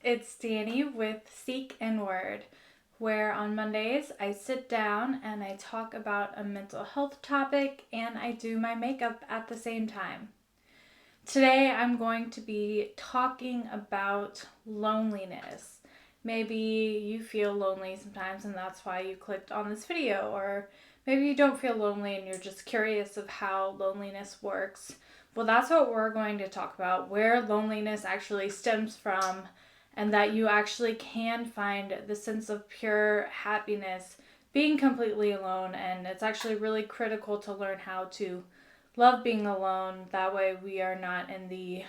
it's Danny with Seek Inward, where on Mondays I sit down and I talk about a mental health topic and I do my makeup at the same time. Today I'm going to be talking about loneliness. Maybe you feel lonely sometimes and that's why you clicked on this video, or maybe you don't feel lonely and you're just curious of how loneliness works. Well, that's what we're going to talk about, where loneliness actually stems from, and that you actually can find the sense of pure happiness being completely alone. And it's actually really critical to learn how to love being alone. That way we are not in the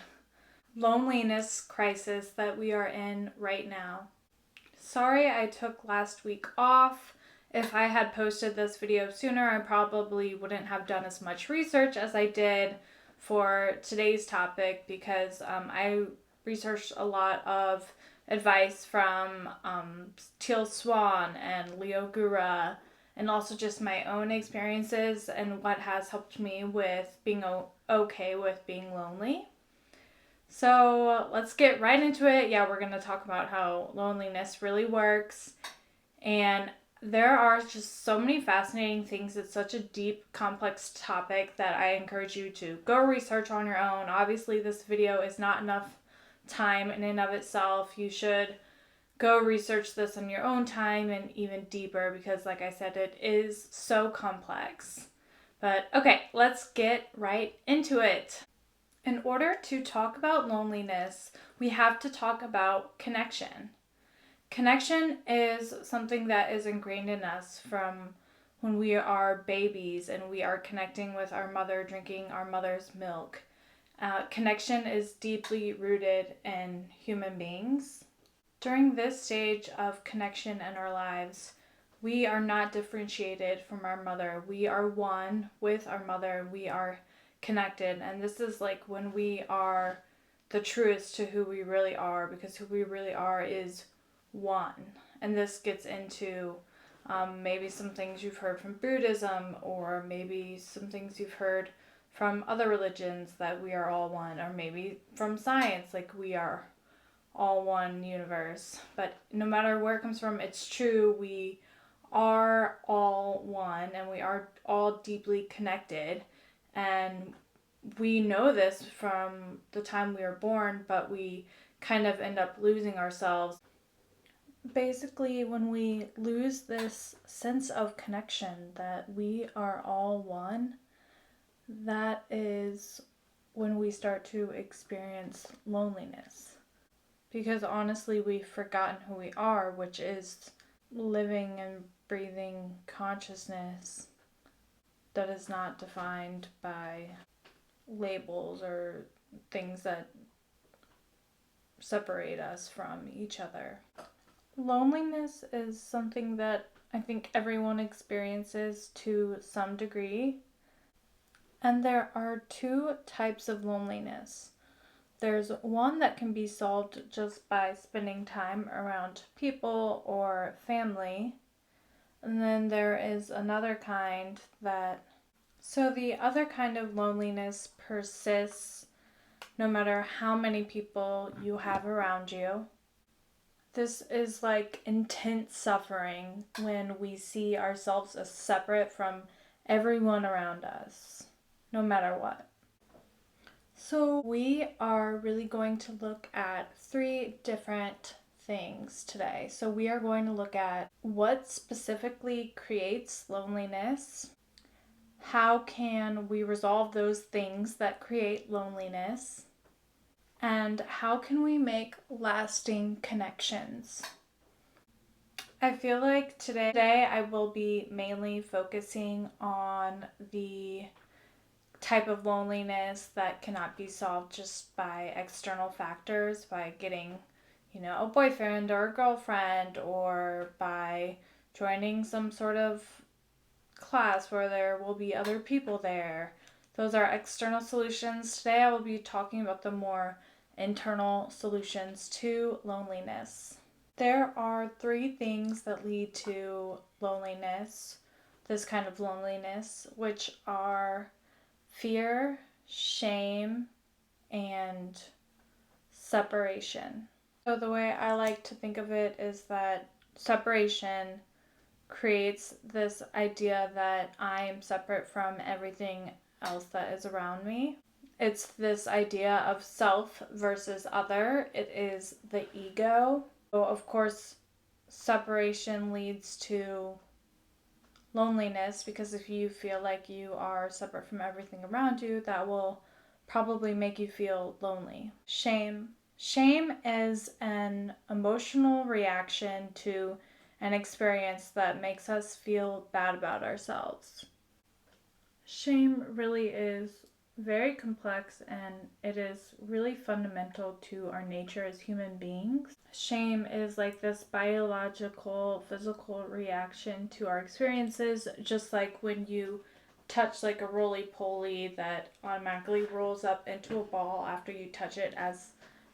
loneliness crisis that we are in right now. Sorry I took last week off. If I had posted this video sooner, I probably wouldn't have done as much research as I did for today's topic, because I researched a lot of advice from Teal Swan and Leo Gura, and also just my own experiences and what has helped me with being okay with being lonely. So let's get right into it. Yeah, we're going to talk about how loneliness really works. And there are just so many fascinating things. It's such a deep, complex topic that I encourage you to go research on your own. Obviously, this video is not enough time in and of itself. You should go research this on your own time and even deeper, because like I said, it is so complex. But okay, let's get right into it. In order to talk about loneliness, we have to talk about connection. Connection is something that is ingrained in us from when we are babies and we are connecting with our mother, drinking our mother's milk. Connection is deeply rooted in human beings. During this stage of connection in our lives, we are not differentiated from our mother. We are one with our mother. We are connected, and this is like when we are the truest to who we really are, because who we really are is one. And this gets into maybe some things you've heard from Buddhism, or maybe some things you've heard from other religions, that we are all one, or maybe from science, like we are all one universe. But no matter where it comes from, it's true. We are all one and we are all deeply connected. And we know this from the time we were born, but we kind of end up losing ourselves. Basically, when we lose this sense of connection that we are all one, that is when we start to experience loneliness. Because honestly, we've forgotten who we are, which is living and breathing consciousness that is not defined by labels or things that separate us from each other. Loneliness is something that I think everyone experiences to some degree. And there are two types of loneliness. There's one that can be solved just by spending time around people or family. And then there is another kind that... So the other kind of loneliness persists no matter how many people you have around you. This is like intense suffering when we see ourselves as separate from everyone around us, no matter what. So we are really going to look at three different things today. So we are going to look at what specifically creates loneliness. How can we resolve those things that create loneliness? And how can we make lasting connections? I feel like today I will be mainly focusing on the type of loneliness that cannot be solved just by external factors, by getting, a boyfriend or a girlfriend, or by joining some sort of class where there will be other people there. Those are external solutions. Today I will be talking about the more internal solutions to loneliness. There are three things that lead to loneliness, this kind of loneliness, which are fear, shame, and separation. So the way I like to think of it is that separation creates this idea that I am separate from everything else that is around me. It's this idea of self versus other. It is the ego. So of course, separation leads to loneliness, because if you feel like you are separate from everything around you, that will probably make you feel lonely. Shame. Shame is an emotional reaction to an experience that makes us feel bad about ourselves. Shame really is very complex, and it is really fundamental to our nature as human beings. Shame is like this biological, physical reaction to our experiences, just like when you touch like a roly-poly that automatically rolls up into a ball after you touch it as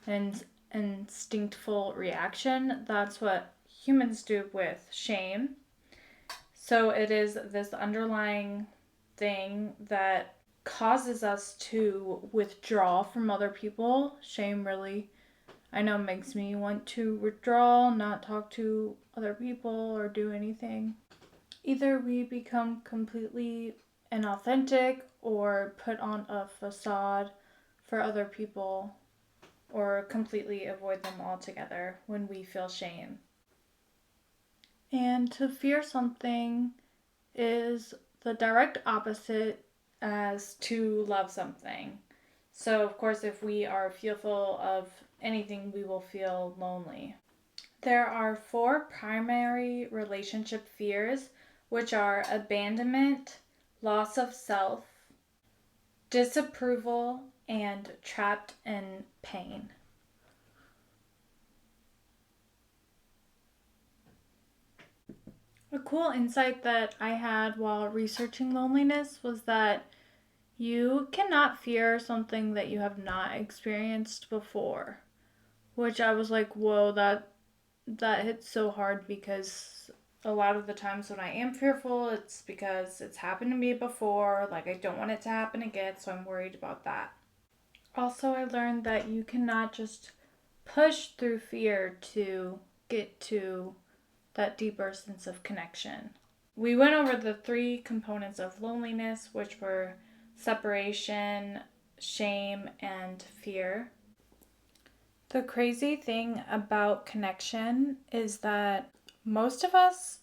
an instinctful reaction. That's what humans do with shame. So it is this underlying thing that causes us to withdraw from other people. Shame really, I know, makes me want to withdraw, not talk to other people or do anything. Either we become completely inauthentic or put on a facade for other people, or completely avoid them altogether when we feel shame. And to fear something is the direct opposite as to love something. So, of course, if we are fearful of anything, we will feel lonely. There are 4 primary relationship fears, which are abandonment, loss of self, disapproval, and trapped in pain. A cool insight that I had while researching loneliness was that you cannot fear something that you have not experienced before, which I was like, whoa, that hits so hard, because a lot of the times when I am fearful, it's because it's happened to me before, like I don't want it to happen again, so I'm worried about that. Also, I learned that you cannot just push through fear to get to that deeper sense of connection. We went over the 3 components of loneliness, which were separation, shame, and fear. The crazy thing about connection is that most of us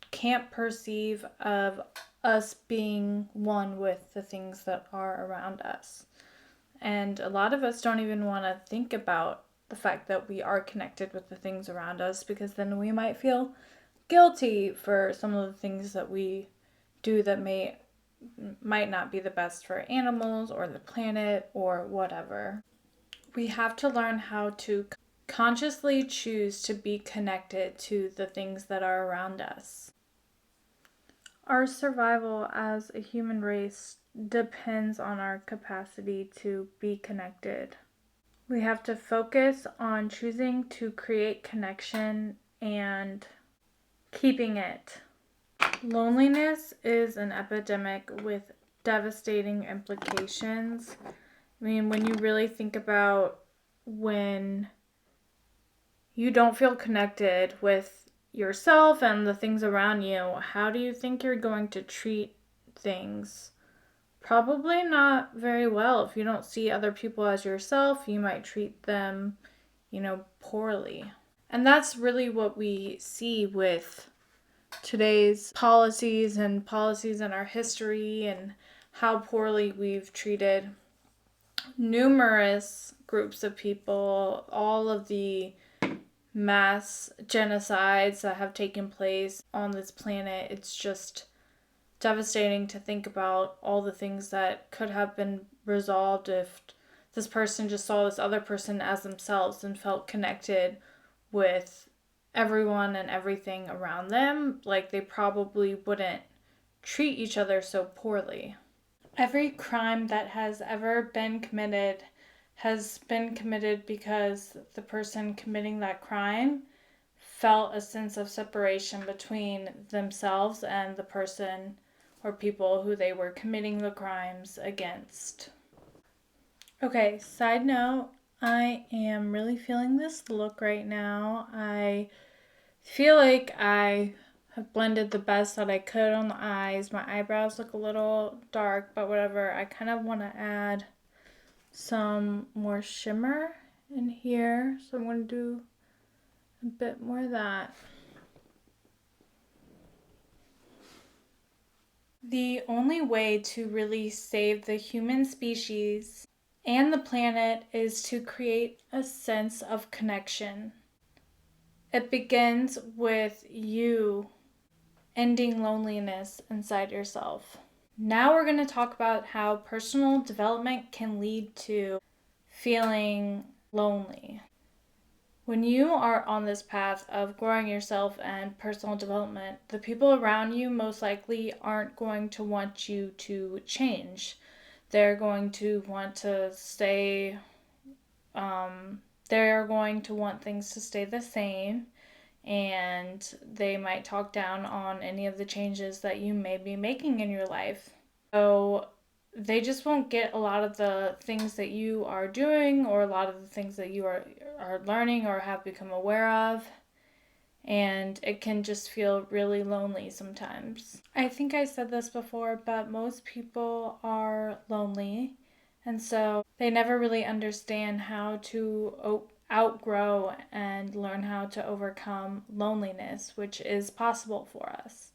can't perceive of us being one with the things that are around us. And a lot of us don't even want to think about the fact that we are connected with the things around us, because then we might feel guilty for some of the things that we do that might not be the best for animals or the planet or whatever. We have to learn how to consciously choose to be connected to the things that are around us. Our survival as a human race depends on our capacity to be connected. We have to focus on choosing to create connection and keeping it. Loneliness is an epidemic with devastating implications. I mean, when you really think about when you don't feel connected with yourself and the things around you, how do you think you're going to treat things? Probably not very well. If you don't see other people as yourself, you might treat them, poorly. And that's really what we see with today's policies and policies in our history, and how poorly we've treated numerous groups of people, all of the mass genocides that have taken place on this planet. It's just devastating to think about all the things that could have been resolved if this person just saw this other person as themselves and felt connected with everyone and everything around them. Like, they probably wouldn't treat each other so poorly. Every crime that has ever been committed has been committed because the person committing that crime felt a sense of separation between themselves and the person or people who they were committing the crimes against. Okay, side note, I am really feeling this look right now. I feel like I have blended the best that I could on the eyes. My eyebrows look a little dark, but whatever. I kind of want to add some more shimmer in here. So I'm going to do a bit more of that. The only way to really save the human species and the planet is to create a sense of connection. It begins with you ending loneliness inside yourself. Now we're going to talk about how personal development can lead to feeling lonely. When you are on this path of growing yourself and personal development, the people around you most likely aren't going to want you to change. They're going to want to stay, they're going to want things to stay the same, and they might talk down on any of the changes that you may be making in your life. So they just won't get a lot of the things that you are doing or a lot of the things that you are learning or have become aware of. And it can just feel really lonely sometimes. I think I said this before, but most people are lonely. And so they never really understand how to outgrow and learn how to overcome loneliness, which is possible for us.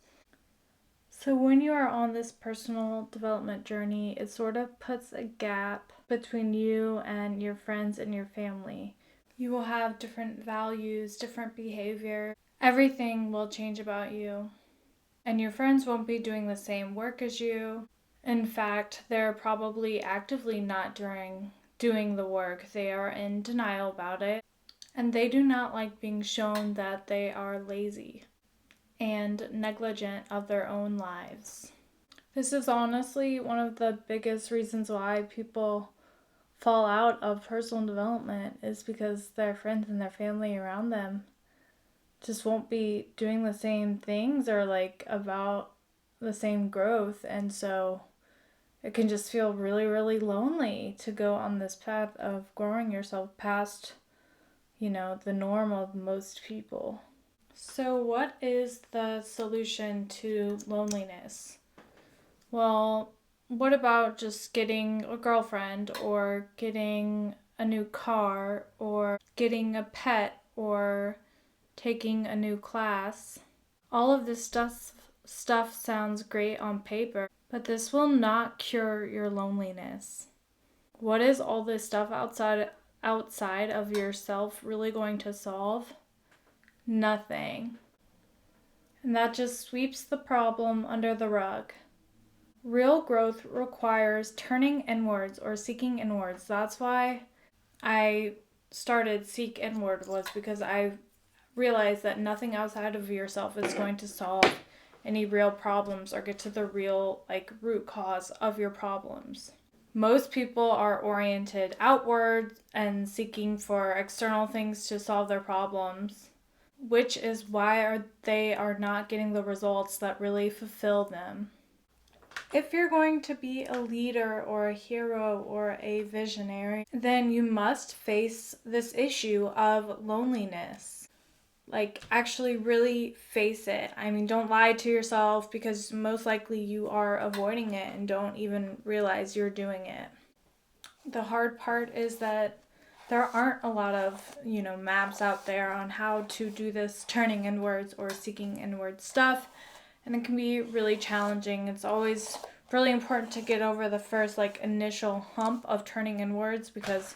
So, when you are on this personal development journey, it sort of puts a gap between you and your friends and your family. You will have different values, different behavior. Everything will change about you. And your friends won't be doing the same work as you. In fact, they're probably actively not doing the work. They are in denial about it. And they do not like being shown that they are lazy and negligent of their own lives. This is honestly one of the biggest reasons why people fall out of personal development is because their friends and their family around them just won't be doing the same things or like about the same growth, and so it can just feel really really lonely to go on this path of growing yourself past, the norm of most people. So, what is the solution to loneliness? Well, what about just getting a girlfriend or getting a new car or getting a pet or taking a new class? All of this stuff sounds great on paper, but this will not cure your loneliness. What is all this stuff outside of yourself really going to solve? Nothing. And that just sweeps the problem under the rug. Real growth requires turning inwards or seeking inwards. That's why I started Seek Inward, was because I realized that nothing outside of yourself is going to solve any real problems or get to the real root cause of your problems. Most people are oriented outward and seeking for external things to solve their problems, which is why they are not getting the results that really fulfill them. If you're going to be a leader or a hero or a visionary, then you must face this issue of loneliness. Actually really face it. I mean, don't lie to yourself, because most likely you are avoiding it and don't even realize you're doing it. The hard part is that there aren't a lot of, maps out there on how to do this turning inwards or seeking inward stuff, and it can be really challenging. It's always really important to get over the first initial hump of turning inwards, because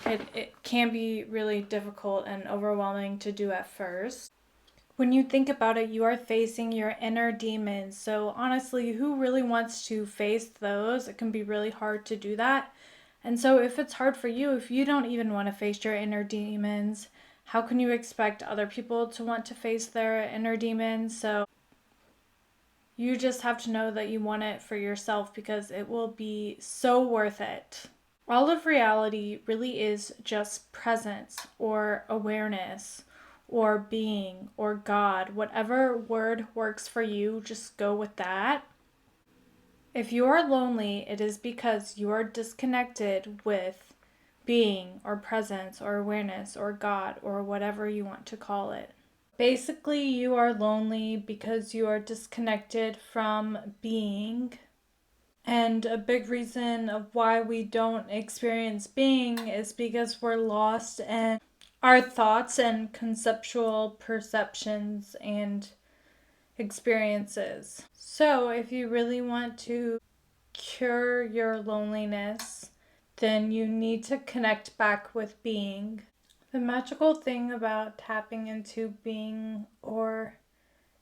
it can be really difficult and overwhelming to do at first. When you think about it, you are facing your inner demons. So honestly, who really wants to face those? It can be really hard to do that. And so if it's hard for you, if you don't even want to face your inner demons, how can you expect other people to want to face their inner demons? So you just have to know that you want it for yourself, because it will be so worth it. All of reality really is just presence or awareness or being or God. Whatever word works for you, just go with that. If you are lonely, it is because you are disconnected with being or presence or awareness or God or whatever you want to call it. Basically, you are lonely because you are disconnected from being. And a big reason of why we don't experience being is because we're lost in our thoughts and conceptual perceptions and experiences. So, if you really want to cure your loneliness, then you need to connect back with being. The magical thing about tapping into being, or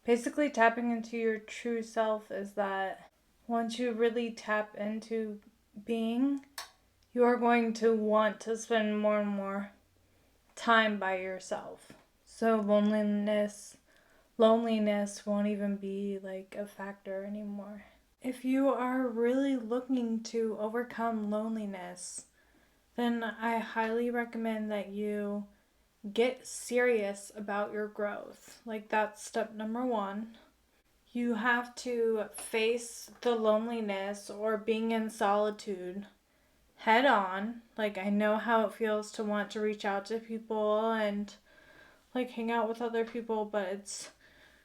basically tapping into your true self, is that once you really tap into being, you are going to want to spend more and more time by yourself. So loneliness won't even be like a factor anymore. If you are really looking to overcome loneliness, then I highly recommend that you get serious about your growth. Like, that's step number one. You have to face the loneliness or being in solitude head on. Like, I know how it feels to want to reach out to people and like hang out with other people, but it's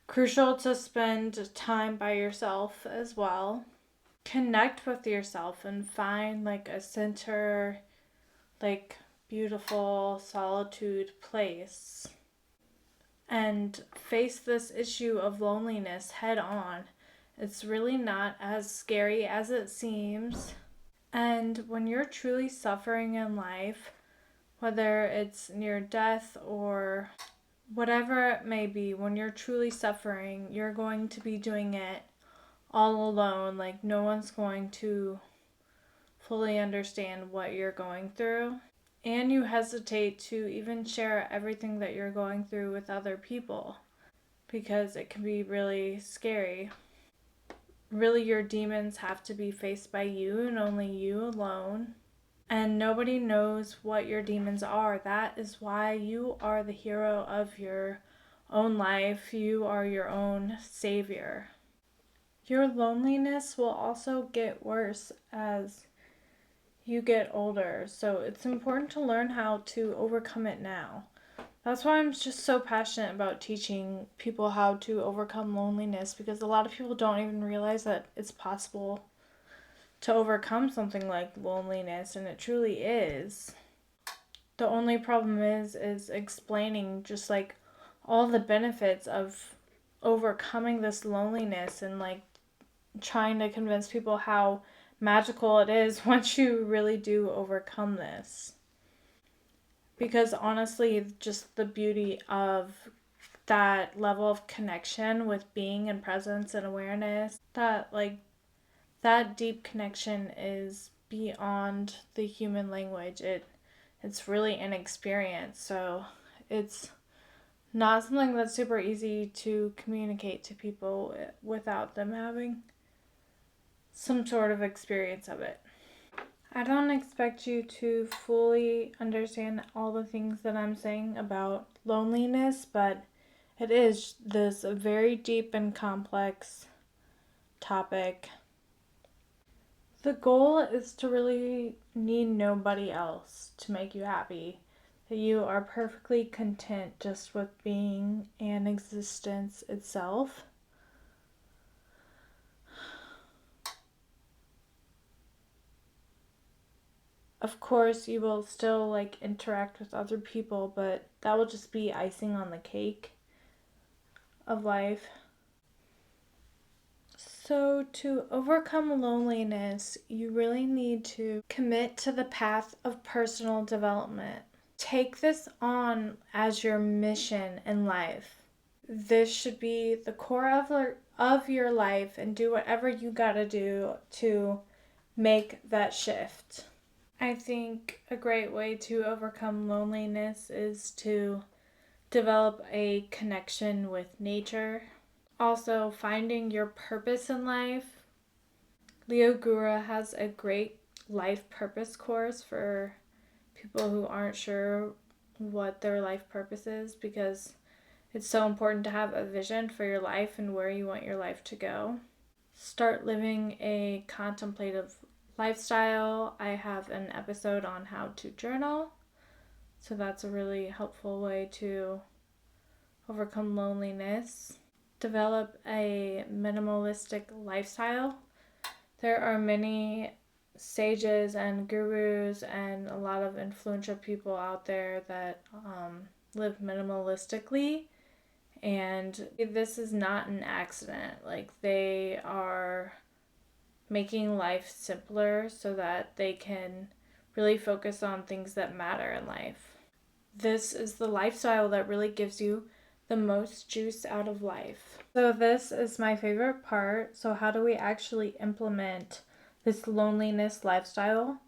crucial to spend time by yourself as well. Connect with yourself and find like a center, like beautiful solitude place, and face this issue of loneliness head on. It's really not as scary as it seems. And when you're truly suffering in life, whether it's near death or whatever it may be, when you're truly suffering, you're going to be doing it all alone. Like, no one's going to fully understand what you're going through. And you hesitate to even share everything that you're going through with other people because it can be really scary. Really, your demons have to be faced by you and only you alone. And nobody knows what your demons are. That is why you are the hero of your own life. You are your own savior. Your loneliness will also get worse as you get older, so it's important to learn how to overcome it now. That's why I'm just so passionate about teaching people how to overcome loneliness, because a lot of people don't even realize that it's possible to overcome something like loneliness, and it truly is. The only problem is explaining just like all the benefits of overcoming this loneliness, and like trying to convince people how magical it is once you really do overcome this. Because honestly, just the beauty of that level of connection with being and presence and awareness, that deep connection is beyond the human language. It's really an experience. So it's not something that's super easy to communicate to people without them having some sort of experience of it. I don't expect you to fully understand all the things that I'm saying about loneliness, but it is this very deep and complex topic. The goal is to really need nobody else to make you happy. That you are perfectly content just with being and existence itself. Of course, you will still like interact with other people, but that will just be icing on the cake of life. So, to overcome loneliness, you really need to commit to the path of personal development. Take this on as your mission in life. This should be the core of your life, and do whatever you gotta do to make that shift. I think a great way to overcome loneliness is to develop a connection with nature. Also, finding your purpose in life. Leo Gura has a great life purpose course for people who aren't sure what their life purpose is, because it's so important to have a vision for your life and where you want your life to go. Start living a contemplative lifestyle, I have an episode on how to journal. So that's a really helpful way to overcome loneliness. Develop a minimalistic lifestyle. There are many sages and gurus and a lot of influential people out there that live minimalistically, and this is not an accident. Like, they are making life simpler so that they can really focus on things that matter in life. This is the lifestyle that really gives you the most juice out of life. So this is my favorite part. So how do we actually implement this loneliness lifestyle?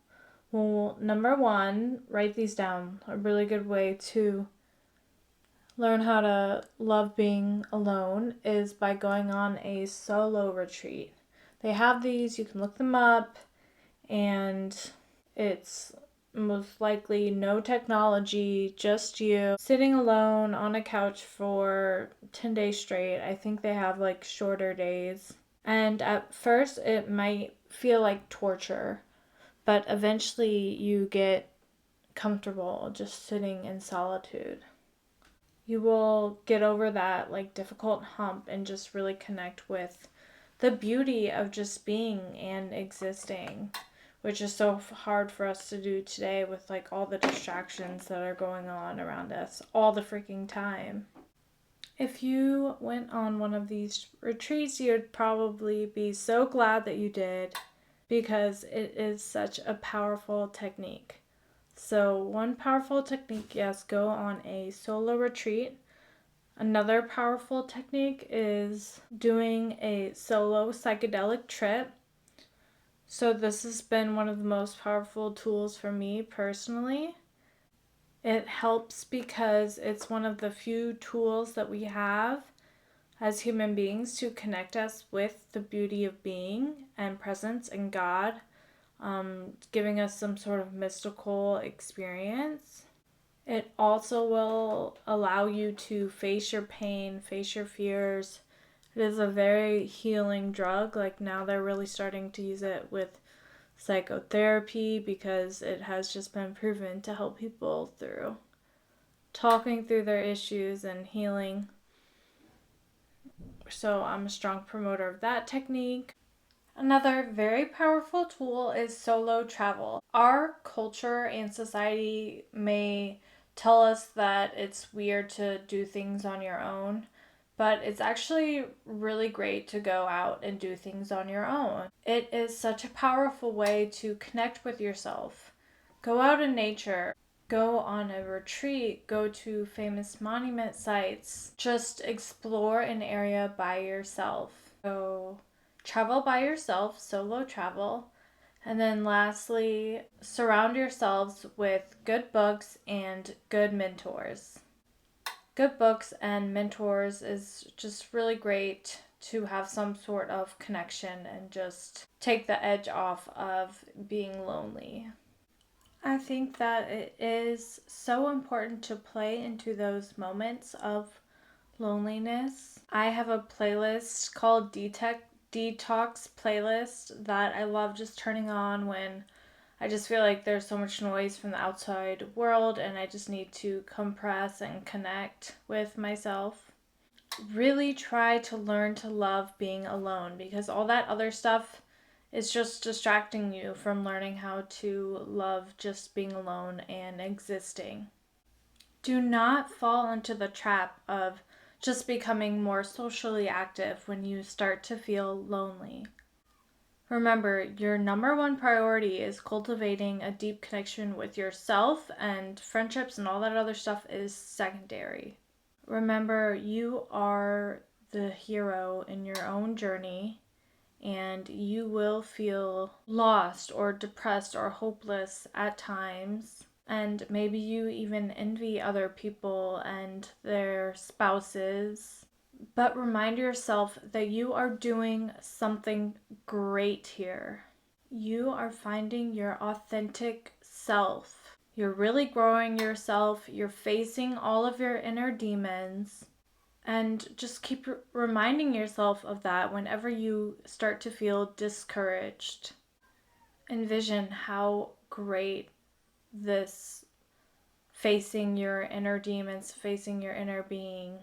Well, number one, write these down. A really good way to learn how to love being alone is by going on a solo retreat. They have these, you can look them up, and it's most likely no technology, just you sitting alone on a couch for 10 days straight. I think they have like shorter days. And at first, it might feel like torture, but eventually you get comfortable just sitting in solitude. You will get over that like difficult hump and just really connect with the beauty of just being and existing, which is so hard for us to do today with like all the distractions that are going on around us all the freaking time. If you went on one of these retreats, you'd probably be so glad that you did, because it is such a powerful technique. So, one powerful technique, yes, go on a solo retreat. Another powerful technique is doing a solo psychedelic trip. So this has been one of the most powerful tools for me personally. It helps because it's one of the few tools that we have as human beings to connect us with the beauty of being and presence and God, giving us some sort of mystical experience. It also will allow you to face your pain, face your fears. It is a very healing drug. Like, now they're really starting to use it with psychotherapy because it has just been proven to help people through talking through their issues and healing. So I'm a strong promoter of that technique. Another very powerful tool is solo travel. Our culture and society may tell us that it's weird to do things on your own, but it's actually really great to go out and do things on your own. It is such a powerful way to connect with yourself. Go out in nature, go on a retreat, go to famous monument sites, just explore an area by yourself. So travel by yourself, solo travel. And then lastly, surround yourselves with good books and good mentors. Good books and mentors is just really great to have some sort of connection and just take the edge off of being lonely. I think that it is so important to play into those moments of loneliness. I have a playlist called Detox playlist that I love just turning on when I just feel like there's so much noise from the outside world and I just need to compress and connect with myself. Really try to learn to love being alone, because all that other stuff is just distracting you from learning how to love just being alone and existing. Do not fall into the trap of just becoming more socially active when you start to feel lonely. Remember, your number one priority is cultivating a deep connection with yourself, and friendships and all that other stuff is secondary. Remember, you are the hero in your own journey, and you will feel lost or depressed or hopeless at times. And maybe you even envy other people and their spouses. But remind yourself that you are doing something great here. You are finding your authentic self. You're really growing yourself. You're facing all of your inner demons. And just keep reminding yourself of that whenever you start to feel discouraged. envision how great this facing your inner demons, facing your inner being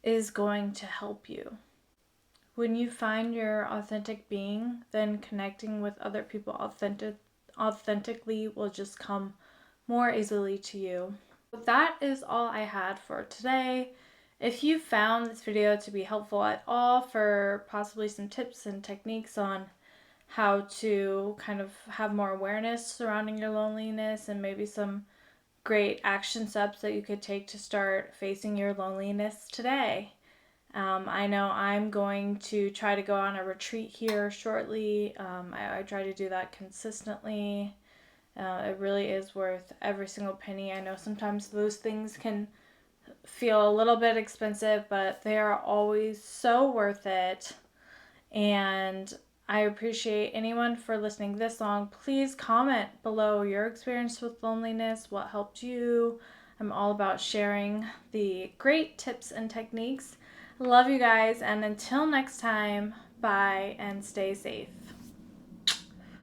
is going to help you. When you find your authentic being, then connecting with other people authentically will just come more easily to you. That is all I had for today. If you found this video to be helpful at all for possibly some tips and techniques on how to kind of have more awareness surrounding your loneliness and maybe some great action steps that you could take to start facing your loneliness today. I know I'm going to try to go on a retreat here shortly. I try to do that consistently. It really is worth every single penny. I know sometimes those things can feel a little bit expensive, but they are always so worth it. And I appreciate anyone for listening this long. Please comment below your experience with loneliness, what helped you. I'm all about sharing the great tips and techniques. Love you guys, and until next time, bye and stay safe.